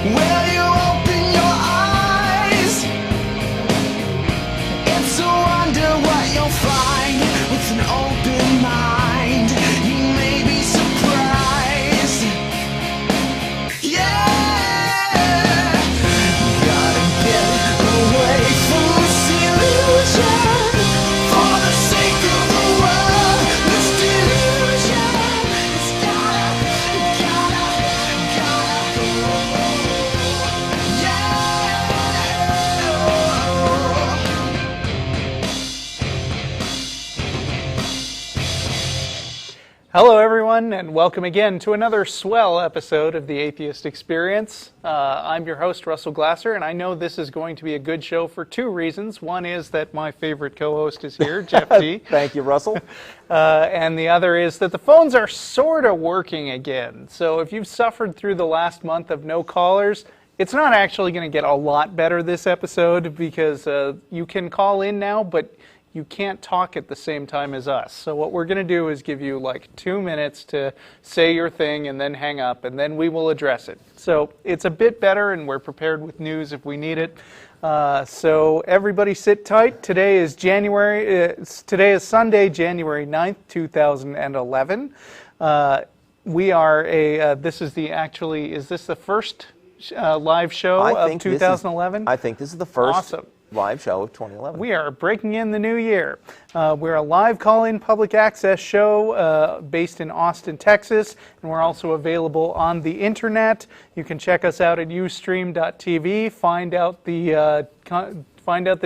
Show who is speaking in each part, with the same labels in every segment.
Speaker 1: Will you open your eyes? It's a wonder what you'll find with an open mind. You may be surprised. Yeah, gotta get away from this illusion for the sake of the world. This delusion, it's gotta,
Speaker 2: Hello everyone, and welcome again to another swell episode of the Atheist Experience. I'm your host, Russell Glasser, and I know this is going to be a good show for two reasons. One is that my favorite co-host is here, Jeff T.
Speaker 3: Thank you, Russell.
Speaker 2: And the other is that the phones are sort of working again. So if you've suffered through the last month of no callers, it's not actually going to get a lot better this episode because you can call in now, but you can't talk at the same time as us. So what we're going to do is give you like 2 minutes to say your thing and then hang up, and then we will address it. So it's a bit better, and we're prepared with news if we need it. So everybody sit tight. Today is Sunday, January 9th, 2011. We are is this the first live show of 2011?
Speaker 3: I think this is the first.
Speaker 2: Awesome.
Speaker 3: Live show of 2011.
Speaker 2: We are breaking in the new year. We're a live call-in public access show based in Austin, Texas, and we're also available on the internet. You can check us out at ustream.tv, find out the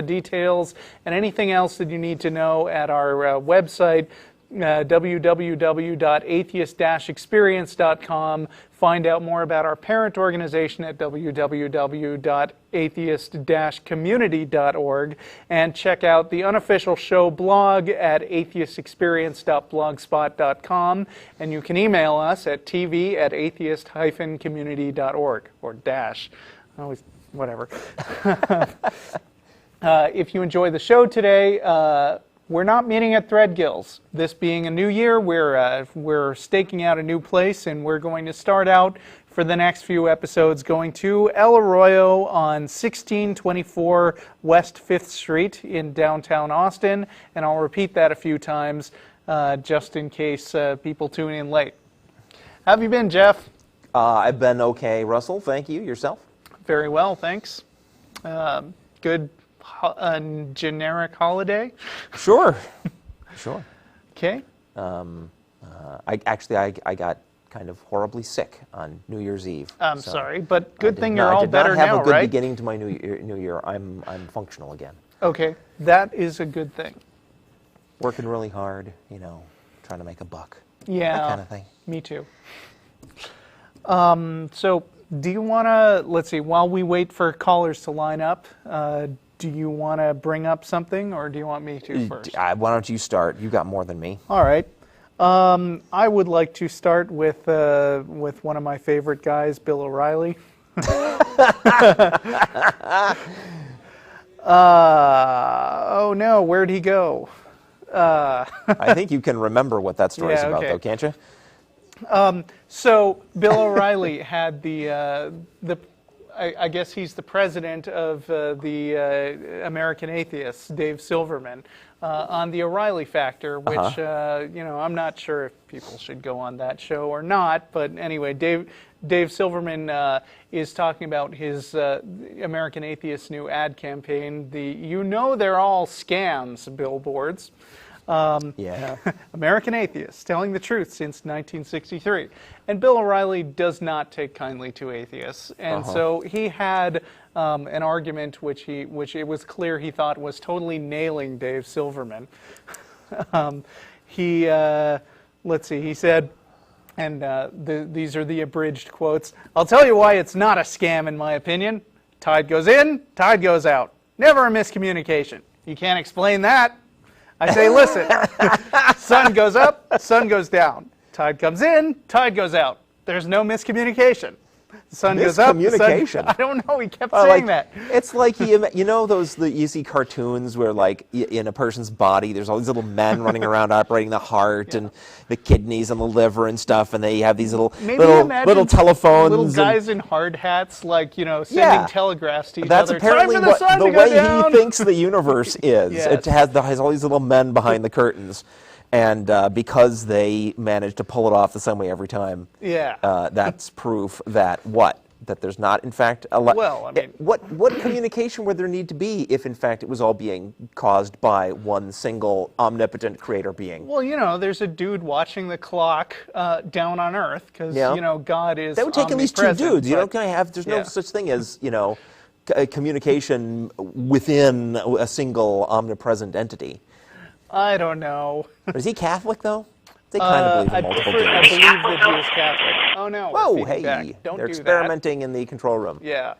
Speaker 2: details and anything else that you need to know at our website, www.atheist-experience.com. Find out more about our parent organization at www.atheist-community.org, and check out the unofficial show blog at atheistexperience.blogspot.com, and you can email us at tv@atheist-community.org, or dash, always whatever. If you enjoy the show today, we're not meeting at Threadgill's. This being a new year, we're staking out a new place, and we're going to start out for the next few episodes going to El Arroyo on 1624 West 5th Street in downtown Austin, and I'll repeat that a few times just in case people tune in late. How have you been, Jeff?
Speaker 3: I've been okay, Russell. Thank you. Yourself?
Speaker 2: Very well, thanks. Good. A generic holiday?
Speaker 3: Sure.
Speaker 2: Okay.
Speaker 3: I got kind of horribly sick on New Year's Eve.
Speaker 2: I'm sorry, but good thing you're all better now, right?
Speaker 3: I did not have a good beginning to my new year. I'm functional again.
Speaker 2: Okay, that is a good thing.
Speaker 3: Working really hard, trying to make a buck.
Speaker 2: Yeah.
Speaker 3: That kind of thing.
Speaker 2: Me too. So, do you want to, let's see, while we wait for callers to line up, do you want to bring up something, or do you want me to first?
Speaker 3: Why don't you start? You got more than me.
Speaker 2: All right. I would like to start with one of my favorite guys, Bill O'Reilly. Oh no, where'd he go?
Speaker 3: I think you can remember what that story's about, though, can't you?
Speaker 2: So Bill O'Reilly had I guess he's the president of the American Atheists, Dave Silverman, on the O'Reilly Factor, which, I'm not sure if people should go on that show or not, but anyway, Dave Silverman is talking about his American Atheists' new ad campaign, they're all scams billboards. American Atheists, telling the truth since 1963. And Bill O'Reilly does not take kindly to atheists. And so he had an argument which it was clear he thought was totally nailing Dave Silverman. He said, and these are the abridged quotes, "I'll tell you why it's not a scam in my opinion. Tide goes in, tide goes out. Never a miscommunication. You can't explain that. I say, listen, sun goes up, sun goes down. Tide comes in, tide goes out. There's no miscommunication. The sun goes up.
Speaker 3: Miscommunication.
Speaker 2: I don't know. He kept saying that.
Speaker 3: It's like you know you see cartoons where like in a person's body there's all these little men running around operating the heart and the kidneys and the liver and stuff, and they have these little telephones,
Speaker 2: little guys in hard hats, like sending telegraphs to each
Speaker 3: That's
Speaker 2: other.
Speaker 3: apparently
Speaker 2: Time for the sun
Speaker 3: the
Speaker 2: to go
Speaker 3: way
Speaker 2: down.
Speaker 3: he thinks the universe is.
Speaker 2: Yes.
Speaker 3: It has all these little men behind the curtains. And because they manage to pull it off the same way every time, that's proof that that there's not, in fact, what communication would there need to be if, in fact, it was all being caused by one single omnipotent creator being?
Speaker 2: Well, there's a dude watching the clock down on Earth because God is.
Speaker 3: That would take at least two dudes. There's no such thing as communication within a single omnipresent entity.
Speaker 2: I don't know.
Speaker 3: Is he Catholic, though? They kind of believe in multiple dudes.
Speaker 2: I believe that he is Catholic. Oh, no.
Speaker 3: Whoa, hey.
Speaker 2: Don't
Speaker 3: They're
Speaker 2: do
Speaker 3: experimenting in the control room.
Speaker 2: Yeah.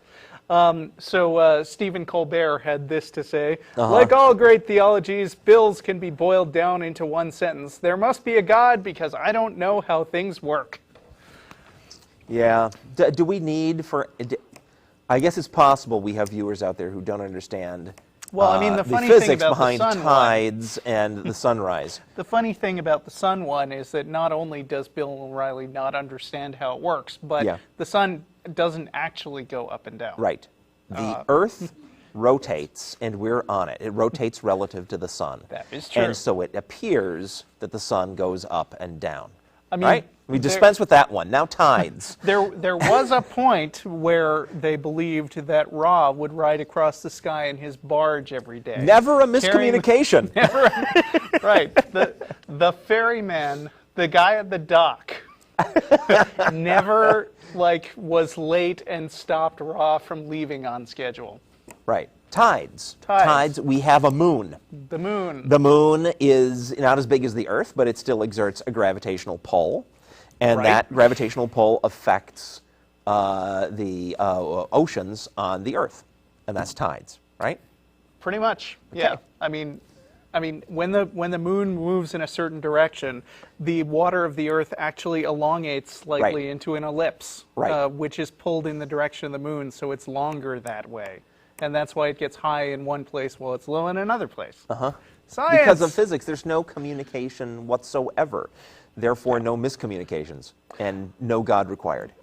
Speaker 2: So Stephen Colbert had this to say, like all great theologies, bills can be boiled down into one sentence. There must be a God because I don't know how things work.
Speaker 3: Yeah. Do we need I guess it's possible we have viewers out there who don't understand
Speaker 2: the funny
Speaker 3: physics
Speaker 2: thing about
Speaker 3: behind
Speaker 2: the sun
Speaker 3: tides and the sunrise.
Speaker 2: The funny thing about the sun one is that not only does Bill O'Reilly not understand how it works, but the sun doesn't actually go up and down.
Speaker 3: Right. The Earth rotates, and we're on it. It rotates relative to the sun.
Speaker 2: That is true.
Speaker 3: And so it appears that the sun goes up and down.
Speaker 2: I mean,
Speaker 3: right? We dispense with that one. Now tides.
Speaker 2: There was a point where they believed that Ra would ride across the sky in his barge every day.
Speaker 3: Never a miscommunication.
Speaker 2: Right. The ferryman, the guy at the dock, never was late and stopped Ra from leaving on schedule.
Speaker 3: Right. Tides. We have a moon.
Speaker 2: The moon.
Speaker 3: The moon is not as big as the Earth, but it still exerts a gravitational pull. And that gravitational pull affects the oceans on the Earth. And that's tides, right?
Speaker 2: Pretty much,
Speaker 3: okay.
Speaker 2: Yeah. I mean, when the moon moves in a certain direction, the water of the Earth actually elongates slightly into an ellipse, which is pulled in the direction of the moon, so it's longer that way. And that's why it gets high in one place while it's low in another place. Science!
Speaker 3: Because of physics, there's no communication whatsoever. Therefore, no miscommunications and no God required.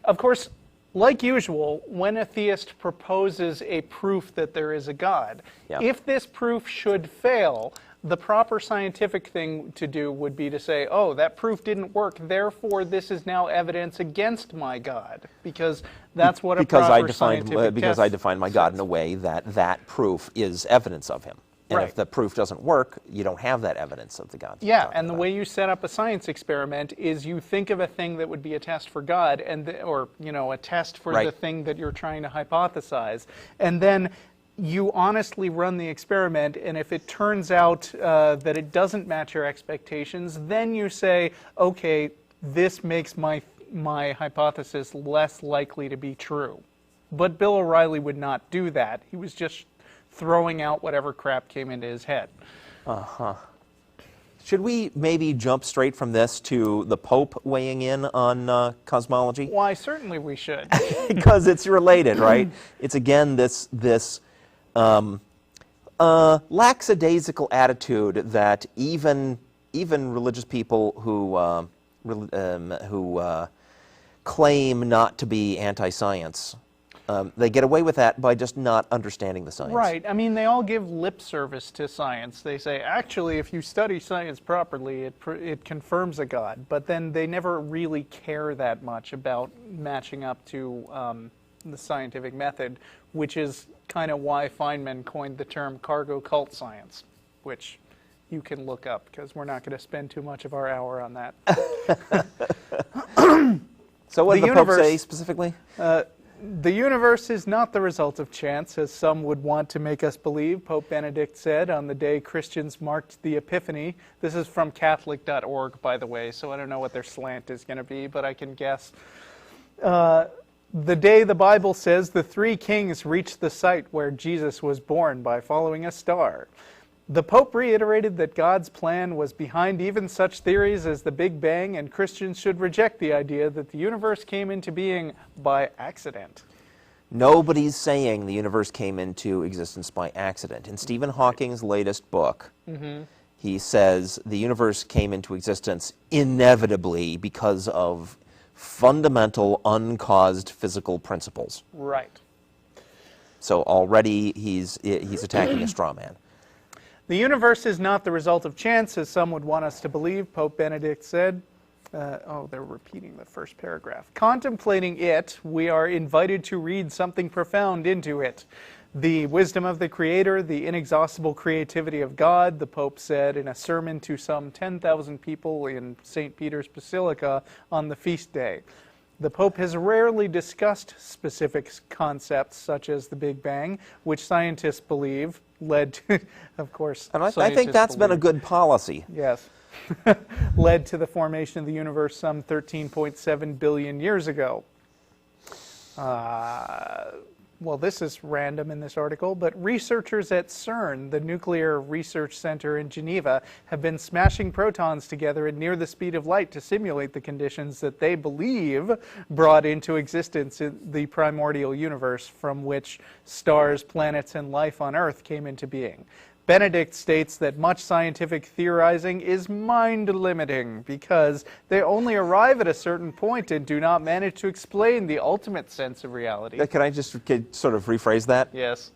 Speaker 2: Of course, like usual, when a theist proposes a proof that there is a God, if this proof should fail, the proper scientific thing to do would be to say, oh, that proof didn't work, therefore this is now evidence against my God, because that's what a proper scientific
Speaker 3: Because I defined my God in a way that proof is evidence of him. And if the proof doesn't work, you don't have that evidence of the God.
Speaker 2: Yeah, and the way you set up a science experiment is you think of a thing that would be a test for God, or a test for the thing that you're trying to hypothesize, and then you honestly run the experiment, and if it turns out that it doesn't match your expectations, then you say, okay, this makes my hypothesis less likely to be true. But Bill O'Reilly would not do that. He was just throwing out whatever crap came into his head.
Speaker 3: Should we maybe jump straight from this to the Pope weighing in on cosmology?
Speaker 2: Why, certainly we should.
Speaker 3: Because it's related, right? It's again this lackadaisical attitude that even religious people who claim not to be anti-science, they get away with that by just not understanding the science.
Speaker 2: Right. I mean, they all give lip service to science. They say, actually, if you study science properly, it confirms a God. But then they never really care that much about matching up to the scientific method, which is kind of why Feynman coined the term cargo cult science, which you can look up, because we're not going to spend too much of our hour on that.
Speaker 3: So what did the Pope say specifically?
Speaker 2: The universe is not the result of chance, as some would want to make us believe, Pope Benedict said on the day Christians marked the Epiphany. This is from Catholic.org, by the way, so I don't know what their slant is going to be, but I can guess. The day the Bible says the three kings reached the site where Jesus was born by following a star. The Pope reiterated that God's plan was behind even such theories as the Big Bang, and Christians should reject the idea that the universe came into being by accident.
Speaker 3: Nobody's saying the universe came into existence by accident. In Stephen Hawking's latest book, he says the universe came into existence inevitably because of fundamental, uncaused physical principles.
Speaker 2: Right.
Speaker 3: So already he's attacking a straw man.
Speaker 2: The universe is not the result of chance, as some would want us to believe, Pope Benedict said. They're repeating the first paragraph. Contemplating it, we are invited to read something profound into it. The wisdom of the Creator, the inexhaustible creativity of God, the Pope said in a sermon to some 10,000 people in St. Peter's Basilica on the feast day. The Pope has rarely discussed specific concepts such as the Big Bang, which scientists believe led to, of course,
Speaker 3: and I think that's been a good policy.
Speaker 2: Yes. Led to the formation of the universe some 13.7 billion years ago. Well, this is random in this article, but researchers at CERN, the Nuclear Research Center in Geneva, have been smashing protons together at near the speed of light to simulate the conditions that they believe brought into existence in the primordial universe from which stars, planets, and life on Earth came into being. Benedict states that much scientific theorizing is mind-limiting because they only arrive at a certain point and do not manage to explain the ultimate sense of reality.
Speaker 3: Can I just sort of rephrase that?
Speaker 2: Yes.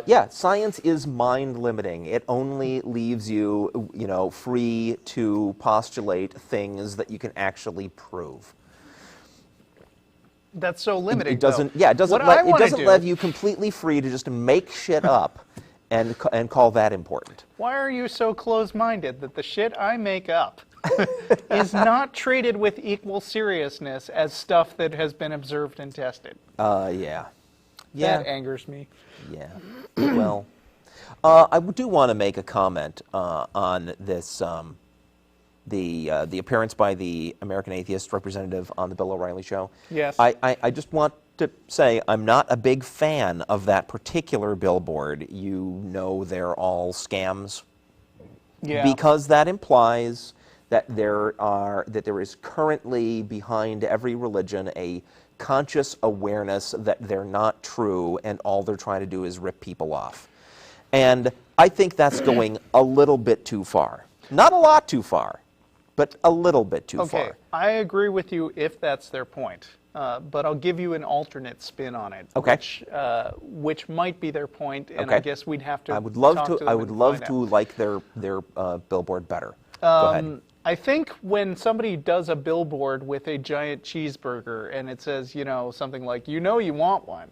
Speaker 3: Yeah, science is mind-limiting. It only leaves you, free to postulate things that you can actually prove.
Speaker 2: That's so limiting.
Speaker 3: It doesn't. Yeah, it doesn't. It doesn't let you completely free to just make shit up. And call that important.
Speaker 2: Why are you so close-minded that the shit I make up is not treated with equal seriousness as stuff that has been observed and tested?
Speaker 3: Yeah.
Speaker 2: That angers me.
Speaker 3: Yeah. Well, I do want to make a comment on this, the appearance by the American Atheist representative on the Bill O'Reilly show.
Speaker 2: Yes.
Speaker 3: I just want to say I'm not a big fan of that particular billboard. They're all scams.
Speaker 2: Yeah.
Speaker 3: Because that implies that there is currently behind every religion a conscious awareness that they're not true and all they're trying to do is rip people off. And I think that's going a little bit too far. Not a lot too far, but a little bit too far.
Speaker 2: Okay, I agree with you if that's their point. But I'll give you an alternate spin on it,
Speaker 3: okay.
Speaker 2: which might be their point, and
Speaker 3: okay.
Speaker 2: I guess we'd have to.
Speaker 3: I would love
Speaker 2: talk
Speaker 3: to.
Speaker 2: to them
Speaker 3: I would
Speaker 2: and
Speaker 3: love
Speaker 2: find
Speaker 3: to
Speaker 2: out.
Speaker 3: like their billboard better. Go ahead.
Speaker 2: I think when somebody does a billboard with a giant cheeseburger and it says, something like, you want one.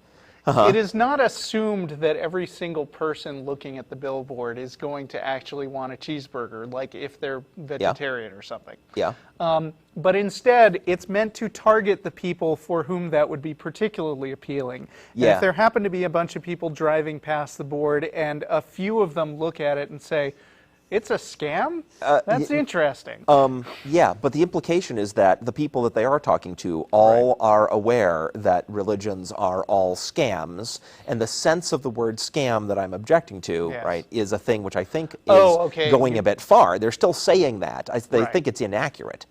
Speaker 2: It is not assumed that every single person looking at the billboard is going to actually want a cheeseburger, like if they're vegetarian or something.
Speaker 3: Yeah.
Speaker 2: But instead, it's meant to target the people for whom that would be particularly appealing. And if there happen to be a bunch of people driving past the board and a few of them look at it and say, it's a scam? That's interesting.
Speaker 3: Yeah, but the implication is that the people that they are talking to all are aware that religions are all scams, and the sense of the word scam that I'm objecting to, is a thing which I think is going a bit far. They're still saying that. They think it's inaccurate.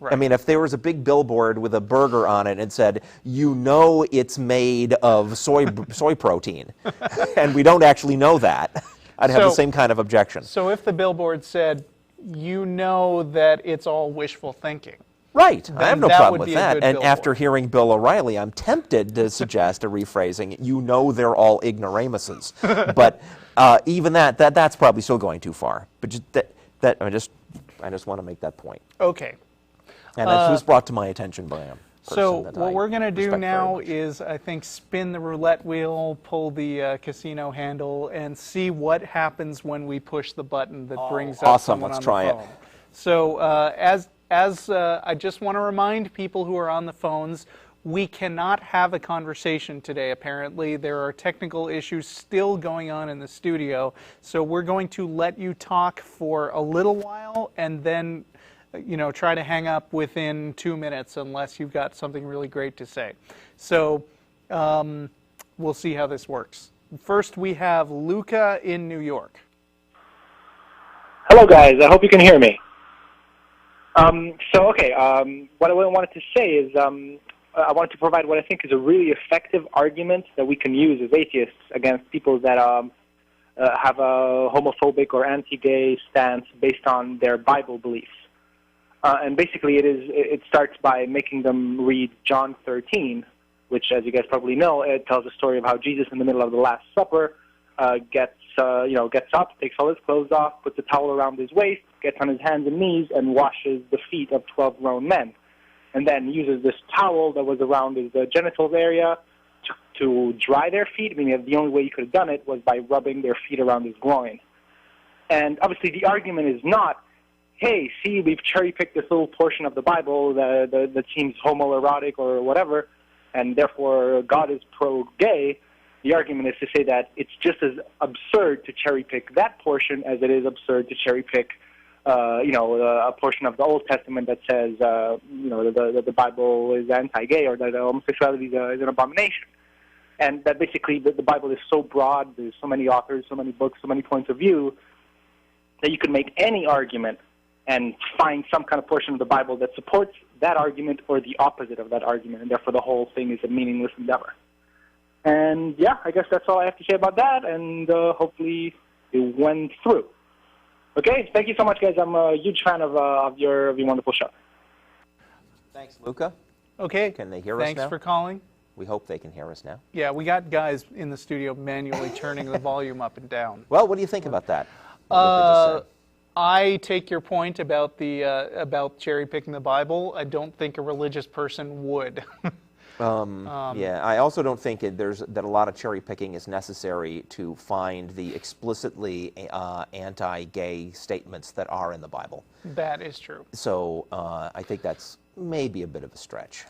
Speaker 3: I mean, if there was a big billboard with a burger on it and said, it's made of soy protein, and we don't actually know that, I'd have the same kind of objection.
Speaker 2: So if the billboard said, that it's all wishful thinking.
Speaker 3: Right. I have no problem with that. And
Speaker 2: billboard.
Speaker 3: After hearing Bill O'Reilly, I'm tempted to suggest a rephrasing, they're all ignoramuses. But even that's probably still going too far. But I just want to make that point.
Speaker 2: Okay.
Speaker 3: And it was brought to my attention by him.
Speaker 2: So what we're going to do now is, I think, spin the roulette wheel, pull the casino handle, and see what happens when we push the button that brings up someone on the phone.
Speaker 3: Let's try it.
Speaker 2: So as I just want to remind people who are on the phones, we cannot have a conversation today, apparently. There are technical issues still going on in the studio. So we're going to let you talk for a little while and then try to hang up within 2 minutes unless you've got something really great to say. So we'll see how this works. First, we have Luca in New York.
Speaker 4: Hello, guys. I hope you can hear me. What I wanted to say is I wanted to provide what I think is a really effective argument that we can use as atheists against people that have a homophobic or anti-gay stance based on their Bible beliefs. And basically it starts by making them read John 13, which, as you guys probably know, it tells a story of how Jesus in the middle of the Last Supper gets up, takes all his clothes off, puts a towel around his waist, gets on his hands and knees, and washes the feet of 12 grown men. And then uses this towel that was around his genitals area to dry their feet, meaning that the only way he could have done it was by rubbing their feet around his groin. And obviously the argument is not, hey, see, we've cherry-picked this little portion of the Bible that seems homoerotic or whatever, and therefore God is pro-gay. The argument is to say that it's just as absurd to cherry-pick that portion as it is absurd to cherry-pick, a portion of the Old Testament that says, the Bible is anti-gay or that homosexuality is an abomination. And that basically the Bible is so broad, there's so many authors, so many books, so many points of view, that you can make any argument and find some kind of portion of the Bible that supports that argument or the opposite of that argument, and therefore the whole thing is a meaningless endeavor. And yeah, I guess that's all I have to say about that, and hopefully it went through. Okay, thank you so much, guys. I'm a huge fan of your wonderful show.
Speaker 3: Thanks, Luca.
Speaker 2: Okay.
Speaker 3: Can they hear us now?
Speaker 2: Thanks for calling.
Speaker 3: We hope they can hear us now.
Speaker 2: Yeah, we got guys in the studio manually turning the volume up and down.
Speaker 3: Well, what do you think about that?
Speaker 2: I take your point about about cherry picking the Bible. I don't think a religious person would.
Speaker 3: Yeah, I also don't think that a lot of cherry picking is necessary to find the explicitly anti-gay statements that are in the Bible.
Speaker 2: That is true.
Speaker 3: So I think that's maybe a bit of a stretch.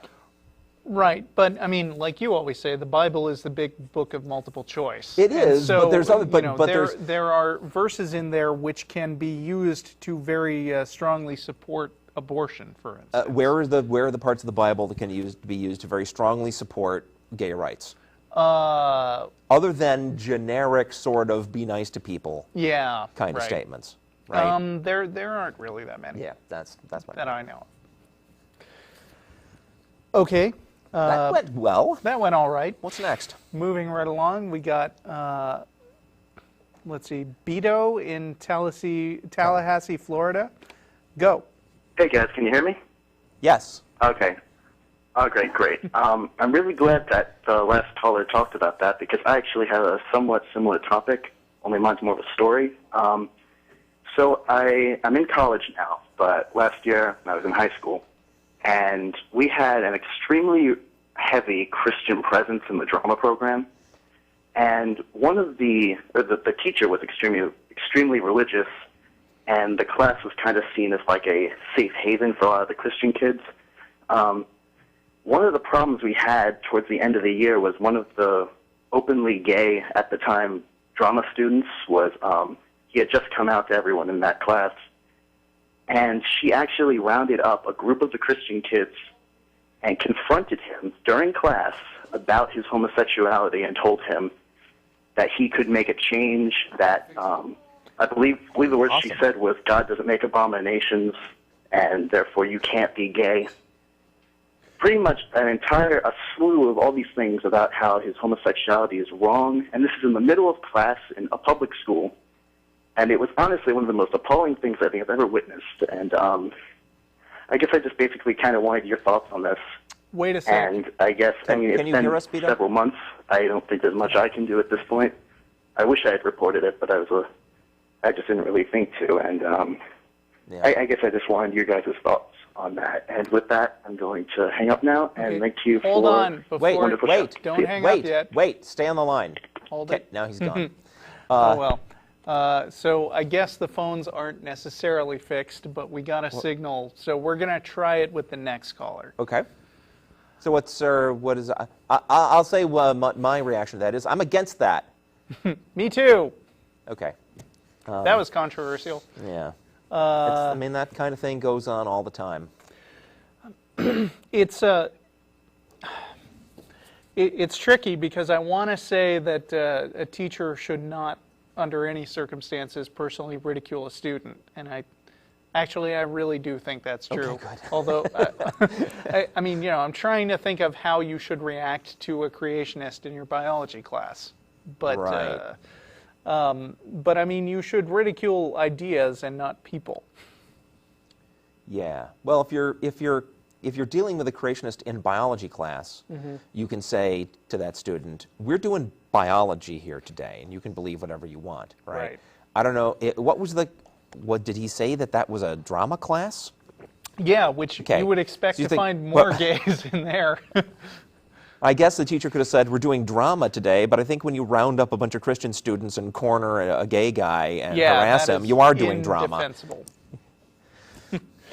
Speaker 2: Right, but I mean, like you always say, the Bible is the big book of multiple choice.
Speaker 3: It is,
Speaker 2: so,
Speaker 3: but there's other.
Speaker 2: There are verses in there which can be used to very strongly support abortion, for instance.
Speaker 3: Where are the parts of the Bible that can be used to very strongly support gay rights? Other than generic sort of be nice to people, kind of statements, right?
Speaker 2: There aren't really that many.
Speaker 3: Yeah, that's my
Speaker 2: that I know. Okay.
Speaker 3: That went well.
Speaker 2: That went all right.
Speaker 3: What's next?
Speaker 2: Moving right along, we got, let's see, Beto in Tallahassee, Florida. Go.
Speaker 5: Hey, guys, can you hear me?
Speaker 3: Yes.
Speaker 5: Okay. Okay, great. I'm really glad that the last caller talked about that because I actually have a somewhat similar topic, only mine's more of a story. So I'm in college now, but last year I was in high school. And we had an extremely heavy Christian presence in the drama program. And the teacher was extremely religious, and the class was kind of seen as like a safe haven for a lot of the Christian kids. One of the problems we had towards the end of the year was one of the openly gay, at the time, drama students was, he had just come out to everyone in that class. And she actually rounded up a group of the Christian kids and confronted him during class about his homosexuality and told him that he could make a change, that I believe the words she said was, God doesn't make abominations, and therefore you can't be gay. Pretty much a slew of all these things about how his homosexuality is wrong, and this is in the middle of class in a public school. And it was honestly one of the most appalling things I think I've ever witnessed. And I guess I just basically kind of wanted your thoughts on this.
Speaker 2: Wait a second.
Speaker 5: And I guess, it's been several months. I don't think there's much I can do at this point. I wish I had reported it, but I just didn't really think to. And I guess I just wanted your guys' thoughts on that. And with that, I'm going to hang up now. And thank you for...
Speaker 2: Hold on.
Speaker 5: Wait.
Speaker 2: Don't hang up yet.
Speaker 3: Wait. Stay on the line.
Speaker 2: Hold it.
Speaker 3: Now he's gone.
Speaker 2: Oh, well. So I guess the phones aren't necessarily fixed, but we got a signal. So we're going to try it with the next caller.
Speaker 3: Okay. So what is... I'll say my reaction to that is I'm against that.
Speaker 2: Me too.
Speaker 3: Okay.
Speaker 2: That was controversial.
Speaker 3: Yeah. I mean, that kind of thing goes on all the time.
Speaker 2: It's tricky because I want to say that a teacher should not under any circumstances, personally ridicule a student. And I really do think that's true.
Speaker 3: Okay, good.
Speaker 2: Although, I mean, you know, I'm trying to think of how you should react to a creationist in your biology class. But,
Speaker 3: right.
Speaker 2: But I mean, you should ridicule ideas and not people.
Speaker 3: Yeah. Well, if you're dealing with a creationist in biology class, you can say to that student, "We're doing biology here today, and you can believe whatever you want." Right. I don't know. What did he say that was a drama class?
Speaker 2: Yeah, which you would expect to find more gays in there.
Speaker 3: I guess the teacher could have said, "We're doing drama today," but I think when you round up a bunch of Christian students and corner a gay guy and harass him, you are doing drama.
Speaker 2: Indefensible.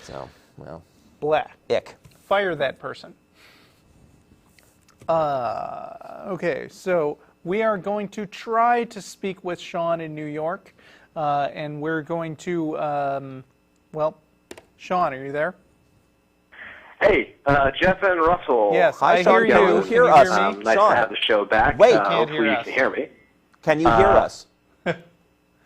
Speaker 3: So, well.
Speaker 2: Blah.
Speaker 3: Ick.
Speaker 2: Fire that person. Okay, so we are going to try to speak with Sean in New York, and we're going to, well, Sean, are you there?
Speaker 6: Hey, Jeff and Russell.
Speaker 2: Yes,
Speaker 3: Hi,
Speaker 2: I
Speaker 3: Sean.
Speaker 2: hear
Speaker 3: Can
Speaker 2: you.
Speaker 3: you hear
Speaker 2: Can
Speaker 3: us?
Speaker 2: you hear me?
Speaker 6: Nice
Speaker 3: Sean.
Speaker 6: to have the show back.
Speaker 3: Wait.
Speaker 6: Hopefully you can hear me.
Speaker 3: Can you hear us?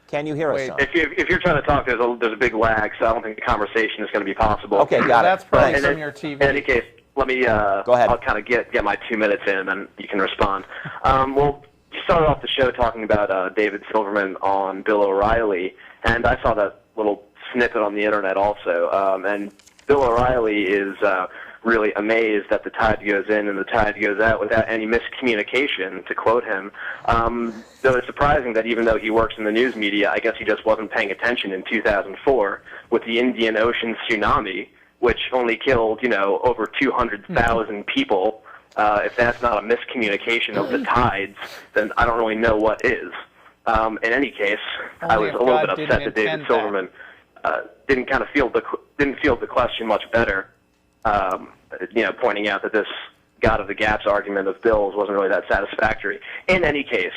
Speaker 3: Can you hear us,
Speaker 2: wait.
Speaker 3: Sean?
Speaker 6: If you're trying to talk, there's a big lag, so I don't think the conversation is going to be possible.
Speaker 3: Okay, got
Speaker 2: That's
Speaker 3: it.
Speaker 2: probably
Speaker 3: Thanks.
Speaker 2: from your TV.
Speaker 6: In any case, let me.
Speaker 3: Go ahead.
Speaker 6: I'll kind of get my 2 minutes in, and then you can respond. Well, you started off the show talking about David Silverman on Bill O'Reilly, and I saw that little snippet on the internet also. And Bill O'Reilly is really amazed that the tide goes in and the tide goes out without any miscommunication, to quote him. Though it's surprising that even though he works in the news media, I guess he just wasn't paying attention in 2004 with the Indian Ocean tsunami, which only killed, over 200,000 people. If that's not a miscommunication of the tides, then I don't really know what is. In any case, I was a little bit upset that David Silverman didn't field the question much better. Pointing out that this God of the Gaps argument of Bill's wasn't really that satisfactory. In any case,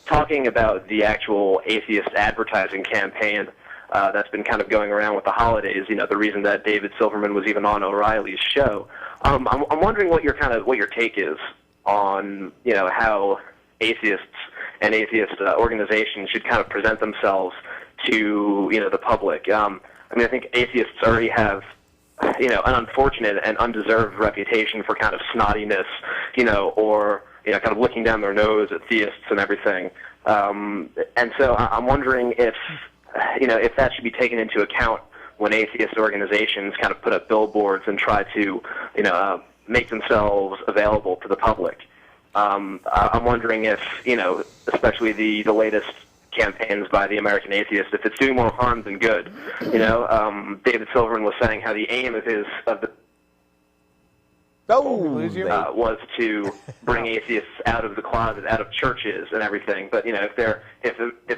Speaker 6: talking about the actual atheist advertising campaign that's been kind of going around with the holidays, the reason that David Silverman was even on O'Reilly's show, I'm wondering what your take is on how atheists and atheist organizations should kind of present themselves to the public. I think atheists already have an unfortunate and undeserved reputation for kind of snottiness, or kind of looking down their nose at theists and everything. And so I'm wondering if that should be taken into account when atheist organizations kind of put up billboards and try to, make themselves available to the public. I'm wondering if, especially the latest campaigns by the American Atheist, if it's doing more harm than good. David Silverman was saying how the aim was to bring atheists out of the closet, out of churches and everything. But if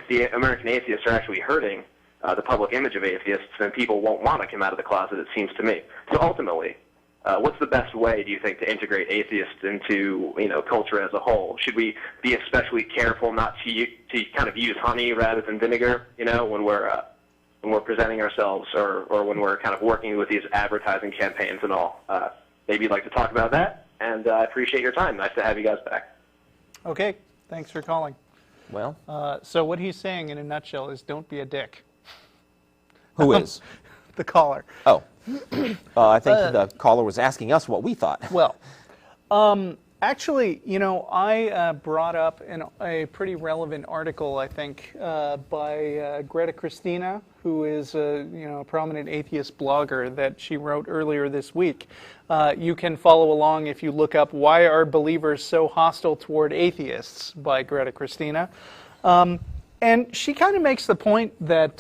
Speaker 6: the American Atheists are actually hurting the public image of atheists, then people won't want to come out of the closet, it seems to me. So ultimately, what's the best way, do you think, to integrate atheists into culture as a whole? Should we be especially careful not to kind of use honey rather than vinegar? When we're presenting ourselves, or when we're kind of working with these advertising campaigns and all. Maybe you'd like to talk about that, and I appreciate your time. Nice to have you guys back.
Speaker 2: Okay, thanks for calling.
Speaker 3: Well,
Speaker 2: so what he's saying in a nutshell is, don't be a dick.
Speaker 3: who is?
Speaker 2: The caller.
Speaker 3: Oh. I think the caller was asking us what we thought.
Speaker 2: Well, actually, I brought up a pretty relevant article, I think, by Greta Christina, who is a prominent atheist blogger that she wrote earlier this week. You can follow along if you look up "Why Are Believers So Hostile Toward Atheists" by Greta Christina. And she kind of makes the point that,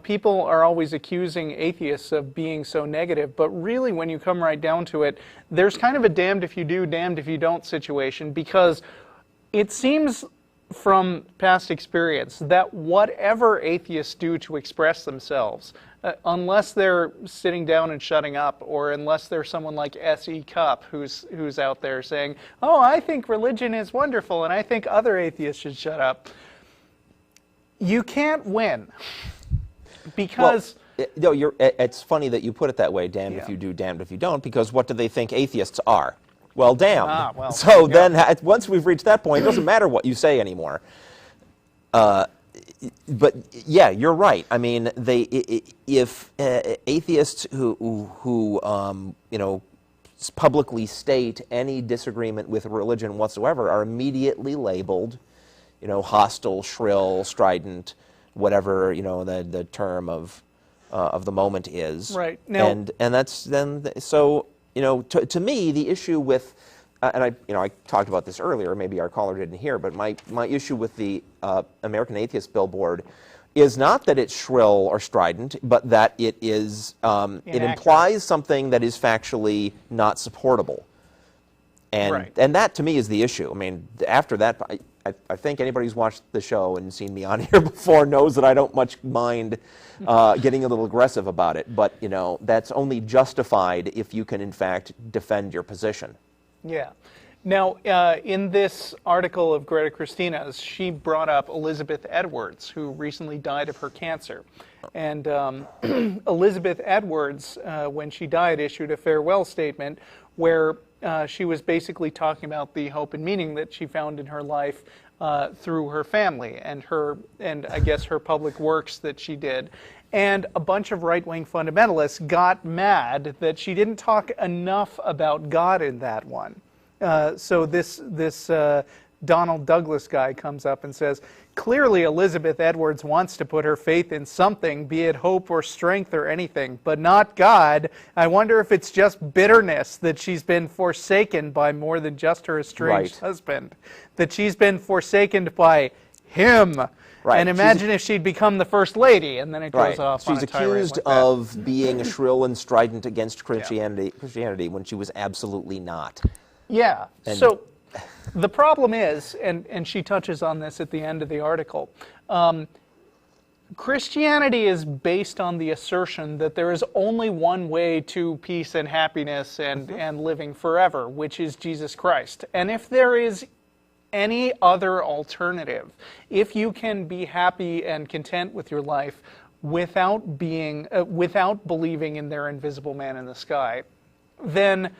Speaker 2: people are always accusing atheists of being so negative, but really when you come right down to it, there's kind of a damned if you do, damned if you don't situation, because it seems from past experience that whatever atheists do to express themselves, unless they're sitting down and shutting up, or unless there's someone like S.E. Cupp who's out there saying, "Oh, I think religion is wonderful and I think other atheists should shut up," you can't win, because...
Speaker 3: Well, it's funny that you put it that way, damned if you do, damned if you don't, because what do they think atheists are? Well, damned.
Speaker 2: Well,
Speaker 3: so then, once we've reached that point, it doesn't matter what you say anymore. But yeah, you're right. I mean, if atheists who publicly state any disagreement with religion whatsoever are immediately labeled, hostile, shrill, strident, whatever the term of the moment is.
Speaker 2: Right. Now,
Speaker 3: and that's then so to me the issue with and I talked about this earlier. Maybe our caller didn't hear, but my issue with the American Atheist billboard is not that it's shrill or strident, but that it is it implies something that is factually not supportable. And that to me is the issue. I mean, after that, I think anybody who's watched the show and seen me on here before knows that I don't much mind getting a little aggressive about it. But that's only justified if you can in fact defend your position.
Speaker 2: Yeah. Now, in this article of Greta Christina's, she brought up Elizabeth Edwards, who recently died of her cancer. And Elizabeth Edwards, when she died, issued a farewell statement where she was basically talking about the hope and meaning that she found in her life through her family and I guess her public works that she did. And a bunch of right-wing fundamentalists got mad that she didn't talk enough about God in that one. So this Donald Douglas guy comes up and says, clearly Elizabeth Edwards wants to put her faith in something, be it hope or strength or anything, but not God. I wonder if it's just bitterness that she's been forsaken by more than just her estranged husband, that she's been forsaken by him. Right. And imagine if she'd become the first lady, and then it goes off on a tirade like that.
Speaker 3: She's accused of being shrill and strident against Christianity when she was absolutely not.
Speaker 2: Yeah. So the problem is, and she touches on this at the end of the article, Christianity is based on the assertion that there is only one way to peace and happiness and living forever, which is Jesus Christ. And if there is any other alternative, if you can be happy and content with your life without believing in their invisible man in the sky, then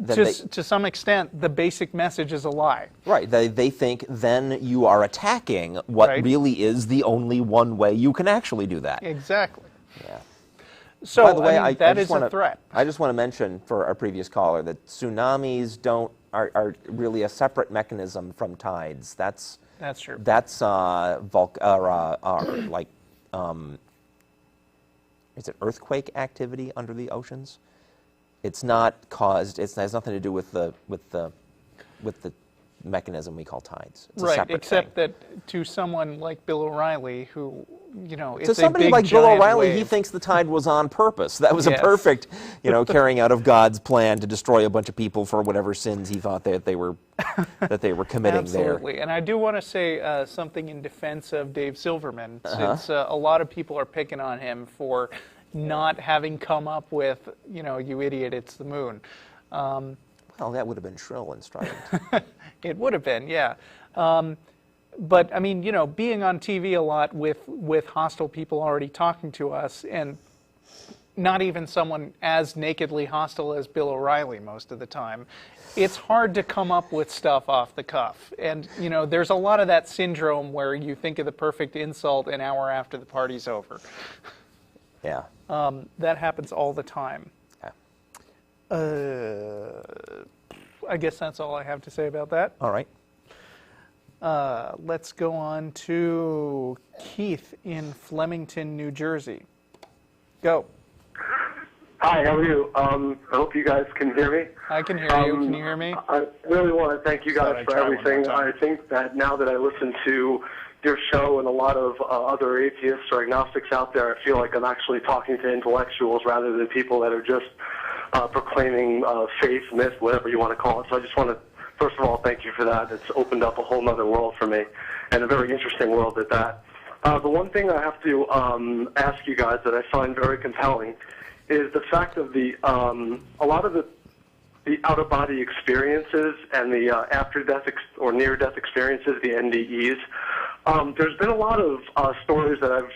Speaker 2: to some extent the basic message is a lie.
Speaker 3: Right. They think then you are attacking what really is the only one way you can actually do that.
Speaker 2: Exactly.
Speaker 3: Yeah.
Speaker 2: So
Speaker 3: by the way,
Speaker 2: that is a threat.
Speaker 3: I just want to mention for our previous caller that tsunamis are really a separate mechanism from tides. That's
Speaker 2: true.
Speaker 3: That's is it earthquake activity under the oceans? It's not caused. It has nothing to do with the mechanism we call tides. It's a separate
Speaker 2: except
Speaker 3: thing.
Speaker 2: that to someone like Bill O'Reilly, who it's
Speaker 3: to somebody
Speaker 2: a big,
Speaker 3: like Bill O'Reilly,
Speaker 2: wave.
Speaker 3: He thinks the tide was on purpose. That was a perfect, carrying out of God's plan to destroy a bunch of people for whatever sins he thought that they were committing there.
Speaker 2: Absolutely. And I do want to say something in defense of Dave Silverman, since a lot of people are picking on him for not having come up with, you idiot, it's the moon.
Speaker 3: Well, that would have been shrill and strident.
Speaker 2: It would have been, yeah. But I mean, being on TV a lot with hostile people already talking to us, and not even someone as nakedly hostile as Bill O'Reilly most of the time, it's hard to come up with stuff off the cuff. And there's a lot of that syndrome where you think of the perfect insult an hour after the party's over.
Speaker 3: Yeah.
Speaker 2: That happens all the time. I guess that's all I have to say about that.
Speaker 3: All right.
Speaker 2: Let's go on to Keith in Flemington, New Jersey. Go.
Speaker 7: Hi, how are you? I hope you guys can hear me.
Speaker 2: I can hear you. Can you hear me?
Speaker 7: I really want to thank you guys for everything. I think that now that I listen to your show and a lot of other atheists or agnostics out there, I feel like I'm actually talking to intellectuals rather than people that are just proclaiming faith, myth, whatever you want to call it. So I just want to, first of all, thank you for that. It's opened up a whole other world for me, and a very interesting world at that. The one thing I have to ask you guys that I find very compelling is the fact of a lot of the out-of-body experiences and the after-death or near-death experiences, the NDEs. There's been a lot of stories that I've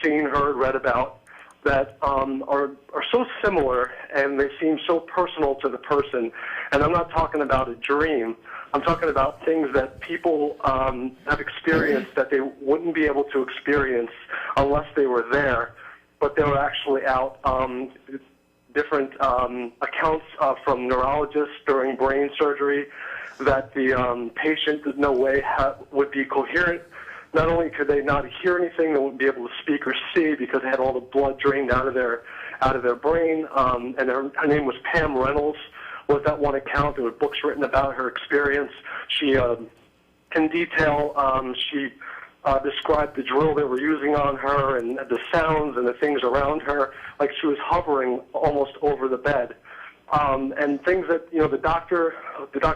Speaker 7: seen, heard, read about that are so similar, and they seem so personal to the person. And I'm not talking about a dream. I'm talking about things that people have experienced that they wouldn't be able to experience unless they were there, but they were actually out. Different accounts from neurologists during brain surgery that the patient in no way would be coherent. Not only could they not hear anything, they wouldn't be able to speak or see because they had all the blood drained out of their brain. And her name was Pam Reynolds. Was that one account? There were books written about her experience. She, in detail, she described the drill they were using on her and the sounds and the things around her, like she was hovering almost over the bed. And things that, the doctors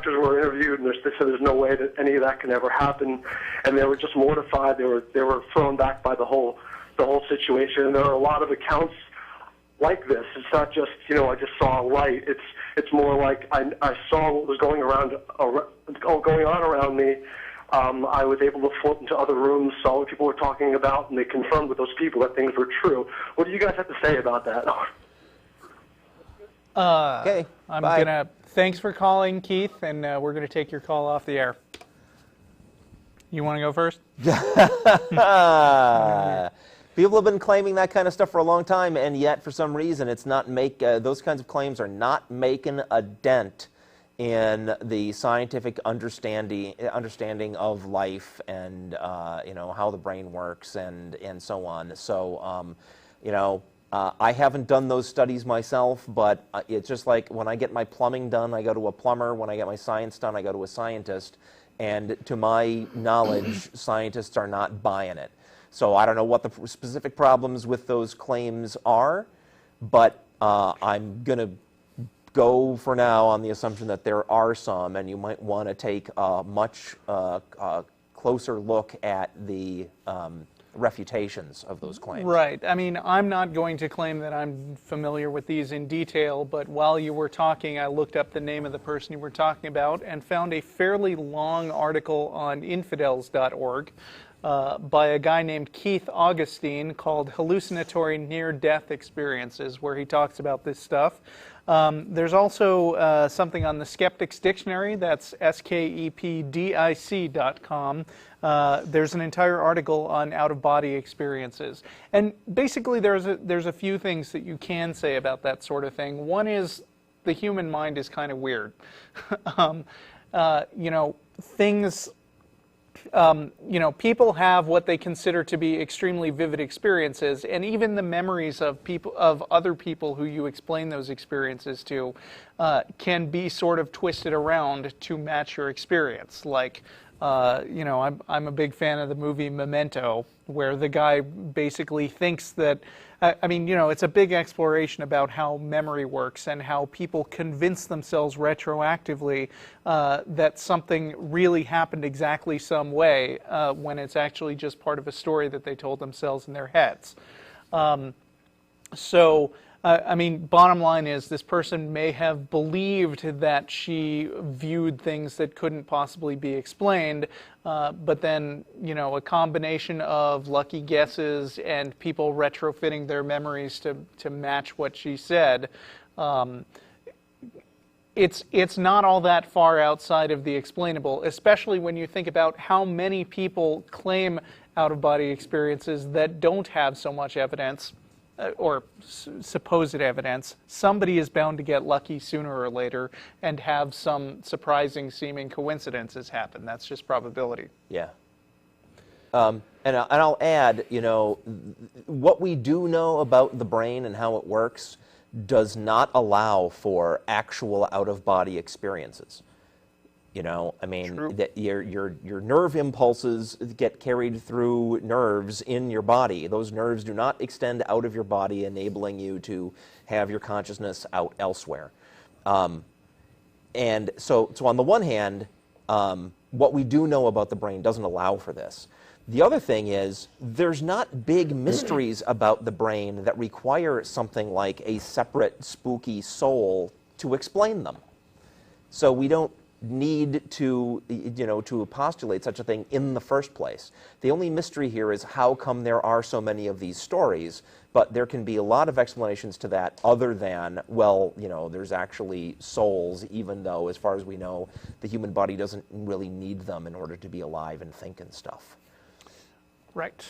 Speaker 7: were interviewed, and they said there's no way that any of that can ever happen, and they were just mortified. They were thrown back by the whole situation. And there are a lot of accounts like this. It's not just, I just saw a light. It's more like I saw what was going on around me. I was able to float into other rooms, saw what people were talking about, and they confirmed with those people that things were true. What do you guys have to say about that?
Speaker 3: Okay.
Speaker 2: Thanks for calling, Keith, and we're gonna take your call off the air. You want to go first?
Speaker 3: People have been claiming that kind of stuff for a long time, and yet for some reason it's not those kinds of claims are not making a dent in the scientific understanding of life and how the brain works and so on. So I haven't done those studies myself, but it's just like when I get my plumbing done, I go to a plumber. When I get my science done, I go to a scientist. And to my knowledge, scientists are not buying it. So I don't know what the specific problems with those claims are, but I'm going to go for now on the assumption that there are some, and you might want to take a much closer look at the refutations of those claims.
Speaker 2: Right. I mean, I'm not going to claim that I'm familiar with these in detail, but while you were talking, I looked up the name of the person you were talking about and found a fairly long article on infidels.org by a guy named Keith Augustine called Hallucinatory Near-Death Experiences, where he talks about this stuff. There's also something on the Skeptics Dictionary, that's skepdic.com. There's an entire article on out-of-body experiences. And basically there's a few things that you can say about that sort of thing. One is the human mind is kind of weird. People have what they consider to be extremely vivid experiences, and even the memories of other people who you explain those experiences to can be sort of twisted around to match your experience. Like, I'm a big fan of the movie Memento, where the guy basically thinks that, it's a big exploration about how memory works and how people convince themselves retroactively that something really happened exactly some way when it's actually just part of a story that they told themselves in their heads. Bottom line is this person may have believed that she viewed things that couldn't possibly be explained, but then, a combination of lucky guesses and people retrofitting their memories to match what she said, it's not all that far outside of the explainable, especially when you think about how many people claim out-of-body experiences that don't have so much evidence. Or supposed evidence. Somebody is bound to get lucky sooner or later and have some surprising seeming coincidences happen. That's just probability.
Speaker 3: Yeah. And I'll add, what we do know about the brain and how it works does not allow for actual out-of-body experiences. That your nerve impulses get carried through nerves in your body. Those nerves do not extend out of your body, enabling you to have your consciousness out elsewhere. And so on the one hand, what we do know about the brain doesn't allow for this. The other thing is, there's not big mysteries about the brain that require something like a separate spooky soul to explain them. So we don't need to, to postulate such a thing in the first place. The only mystery here is how come there are so many of these stories, but there can be a lot of explanations to that other than, well, there's actually souls, even though, as far as we know, the human body doesn't really need them in order to be alive and think and stuff.
Speaker 2: Right.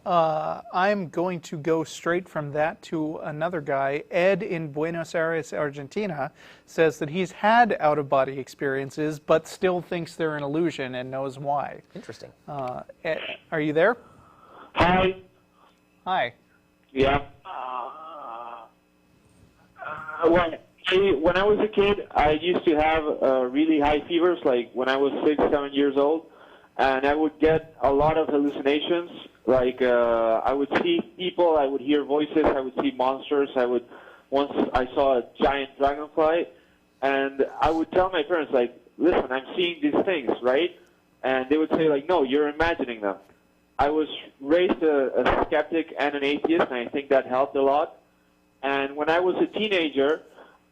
Speaker 2: I'm going to go straight from that to another guy. Ed in Buenos Aires, Argentina, says that he's had out-of-body experiences, but still thinks they're an illusion and knows why.
Speaker 3: Interesting.
Speaker 2: Ed, are you there?
Speaker 8: Hi.
Speaker 2: Hi.
Speaker 8: Yeah. When I was a kid, I used to have really high fevers, like when I was 6, 7 years old, and I would get a lot of hallucinations. Like I would see people, I would hear voices, I would see monsters. Once I saw a giant dragonfly, and I would tell my parents, like, listen, I'm seeing these things, right? And they would say, like, no, you're imagining them. I was raised a skeptic and an atheist, and I think that helped a lot. And when I was a teenager,